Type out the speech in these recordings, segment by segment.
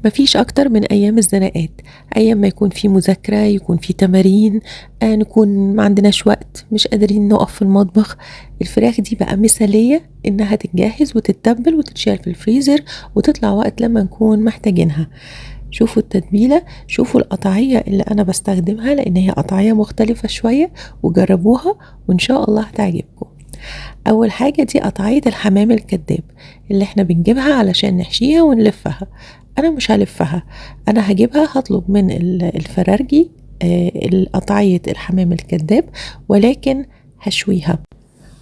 مفيش أكتر من أيام الزنقات، أيام ما يكون في مذاكرة، يكون في تمارين، نكون ما عندناش وقت، مش قادرين نقف في المطبخ. الفراخ دي بقى مثالية إنها تتجهز وتتبل وتتشال في الفريزر وتطلع وقت لما نكون محتاجينها. شوفوا التتبيلة، شوفوا القطعية اللي أنا بستخدمها لأن هي قطعية مختلفة شوية، وجربوها وإن شاء الله هتعجبكم. أول حاجة دي قطعية الحمام الكداب اللي احنا بنجيبها علشان نحشيها ونلفها. أنا مش هلفها، أنا هجيبها هطلب من الفرارجي قطعية الحمام الكداب، ولكن هشويها.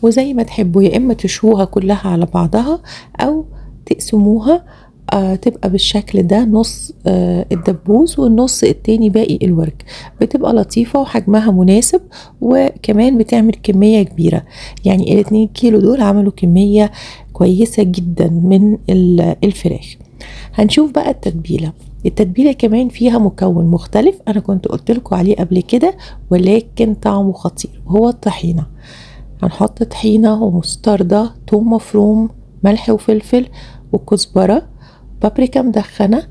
وزي ما تحبوا، يا إما تشوها كلها على بعضها أو تقسموها تبقى بالشكل ده، نص الدبوس والنص التاني باقي الورك. بتبقى لطيفة وحجمها مناسب، وكمان بتعمل كمية كبيرة. يعني ال2 كيلو دول عملوا كمية كويسة جدا من الفراخ. هنشوف بقى التتبيلة كمان فيها مكون مختلف، أنا كنت قلت لكم عليه قبل كده ولكن طعمه خطير، وهو الطحينة. هنحط طحينة ومستردة، توم مفروم، ملح وفلفل وكزبرة، بابريكا مدخنة،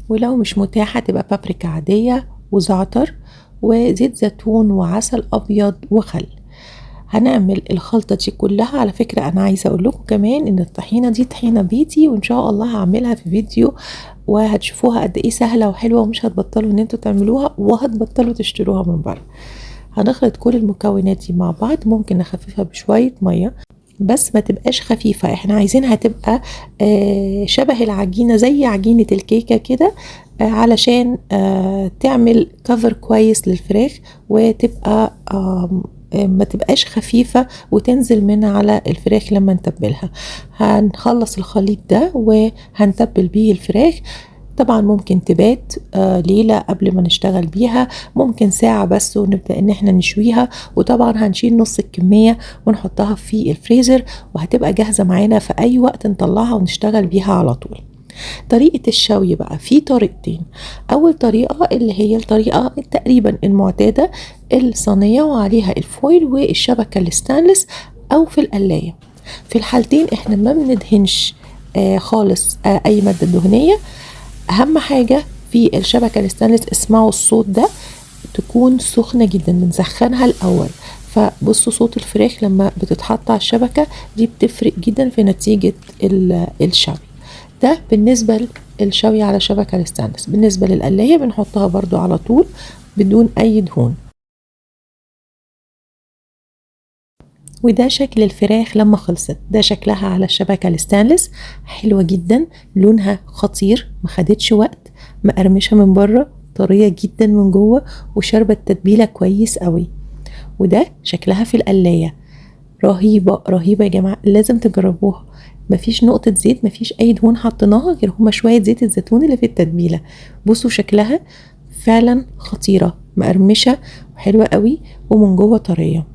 ولو مش متاحة تبقى بابريكا عادية، وزعتر وزيت زيتون وعسل أبيض وخل. هنعمل الخلطة دي كلها. على فكرة أنا عايزة أقول لكم كمان إن الطحينة دي طحينة بيتي، وإن شاء الله هعملها في فيديو وهتشوفوها قد إيه سهلة وحلوة، ومش هتبطلوا إن انتوا تعملوها وهتبطلوا تشتروها من بره. هنخلط كل المكونات دي مع بعض، ممكن نخففها بشوية مية بس ما تبقاش خفيفة، احنا عايزينها تبقى شبه العجينة، زي عجينة الكيكة كده، علشان تعمل كفر كويس للفراخ، وتبقى ما تبقاش خفيفة وتنزل منها على الفراخ لما نتبلها. هنخلص الخليط ده وهنتبل بيه الفراخ. طبعا ممكن تبات ليلة قبل ما نشتغل بيها، ممكن ساعة بس ونبدأ ان احنا نشويها. وطبعا هنشيل نص الكمية ونحطها في الفريزر، وهتبقى جاهزة معانا في اي وقت نطلعها ونشتغل بيها على طول. طريقة الشوي بقى في طريقتين. اول طريقة اللي هي الطريقة تقريبا المعتادة، الصينية وعليها الفويل والشبكة الستانلس، او في القلاية. في الحالتين احنا ما بندهنش خالص اي مادة دهنية. اهم حاجة في الشبكة الستانلس، اسمعوا الصوت ده، تكون سخنة جدا، بنسخنها الاول. فبصوا صوت الفراخ لما بتتحط على الشبكة دي بتفرق جدا في نتيجة الشوي. ده بالنسبة للشوي على شبكة الستانلس. بالنسبة للقلاية بنحطها برضو على طول بدون اي دهون. وده شكل الفراخ لما خلصت، ده شكلها على الشبكة الستانلس. حلوة جدا، لونها خطير، ما خدتش وقت، مقرمشة من بره، طرية جدا من جوه، وشاربة التتبيلة كويس قوي. وده شكلها في القلاية. رهيبة رهيبة يا جماعة، لازم تجربوها. مفيش نقطة زيت، مفيش اي دهون حطيناها غير هما شوية زيت الزيتون اللي في التتبيلة. بصوا شكلها فعلا خطيرة، مقرمشة وحلوة قوي، ومن جوه طرية.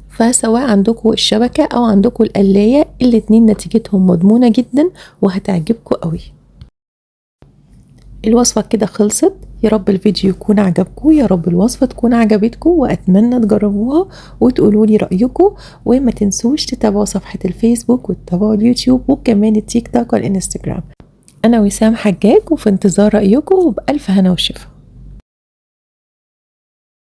فسواء عندكم الشبكة أو عندكم القلاية، الاتنين نتيجتهم مضمونة جدا وهتعجبكم قوي. الوصفة كده خلصت. يا رب الفيديو يكون عجبكم، يا رب الوصفة تكون عجبتكم، وأتمنى تجربوها وتقولوا لي رأيكم. وما تنسوش تتابعوا صفحة الفيسبوك وتتابعوا اليوتيوب وكمان التيك توك والإنستجرام. أنا وسام حجاج، وفي انتظار رأيكم، وبألف هنا وشفا.